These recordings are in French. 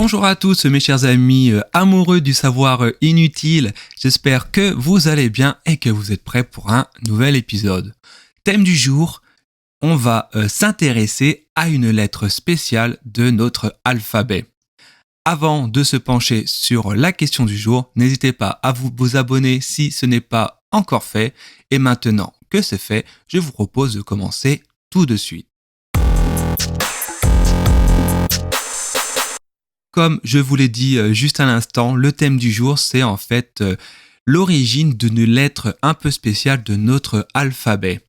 Bonjour à tous mes chers amis amoureux du savoir inutile, j'espère que vous allez bien et que vous êtes prêts pour un nouvel épisode. Thème du jour, on va s'intéresser à une lettre spéciale de notre alphabet. Avant de se pencher sur la question du jour, n'hésitez pas à vous abonner si ce n'est pas encore fait. Et maintenant que c'est fait, je vous propose de commencer tout de suite. Comme je vous l'ai dit juste à l'instant, le thème du jour, c'est en fait l'origine d'une lettre un peu spéciale de notre alphabet.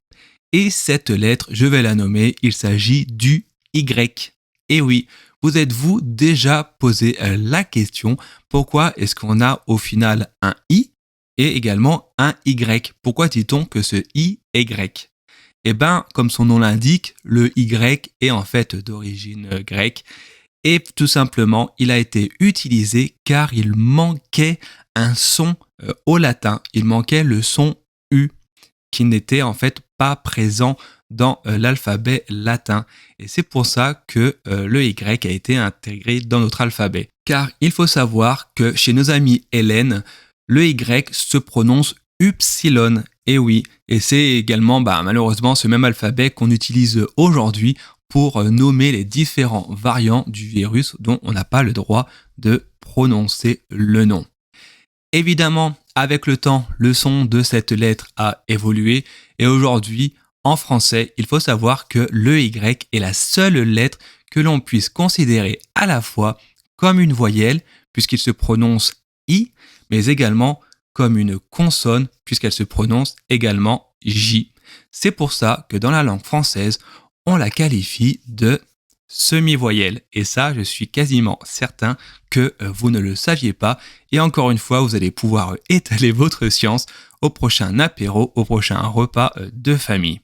Et cette lettre, je vais la nommer, il s'agit du Y. Et oui, vous êtes-vous déjà posé la question, pourquoi est-ce qu'on a au final un I et également un Y? Pourquoi dit-on que ce I est grec? Eh bien, comme son nom l'indique, le Y est en fait d'origine grecque. Et tout simplement, il a été utilisé car il manquait un son au latin. Il manquait le son U qui n'était en fait pas présent dans l'alphabet latin. Et c'est pour ça que le Y a été intégré dans notre alphabet. Car il faut savoir que chez nos amis hellènes, le Y se prononce Upsilon. Et oui, et c'est également malheureusement ce même alphabet qu'on utilise aujourd'hui pour nommer les différents variants du virus dont on n'a pas le droit de prononcer le nom. Évidemment, avec le temps, le son de cette lettre a évolué et aujourd'hui, en français, il faut savoir que le Y est la seule lettre que l'on puisse considérer à la fois comme une voyelle, puisqu'il se prononce I, mais également comme une consonne, puisqu'elle se prononce également J. C'est pour ça que dans la langue française, on la qualifie de semi-voyelle. Et ça, je suis quasiment certain que vous ne le saviez pas. Et encore une fois, vous allez pouvoir étaler votre science au prochain apéro, au prochain repas de famille.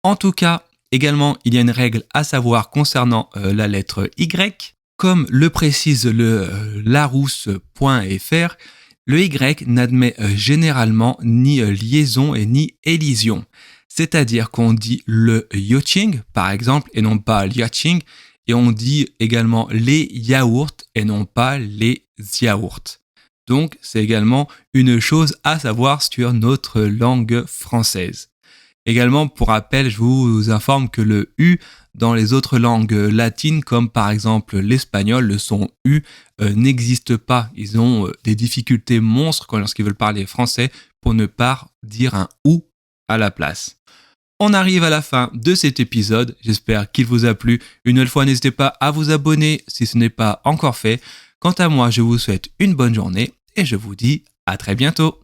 En tout cas, également, il y a une règle à savoir concernant la lettre Y. Comme le précise le larousse.fr, le Y n'admet généralement ni liaison et ni élision. C'est-à-dire qu'on dit le yoching, par exemple, et non pas l'yaching, et on dit également les yaourts et non pas les yaourts. Donc, c'est également une chose à savoir sur notre langue française. Également, pour rappel, je vous informe que le U dans les autres langues latines, comme par exemple l'espagnol, le son U n'existe pas. Ils ont des difficultés monstres lorsqu'ils veulent parler français pour ne pas dire un OU à la place. On arrive à la fin de cet épisode, j'espère qu'il vous a plu. Une nouvelle fois, n'hésitez pas à vous abonner si ce n'est pas encore fait. Quant à moi, je vous souhaite une bonne journée et je vous dis à très bientôt.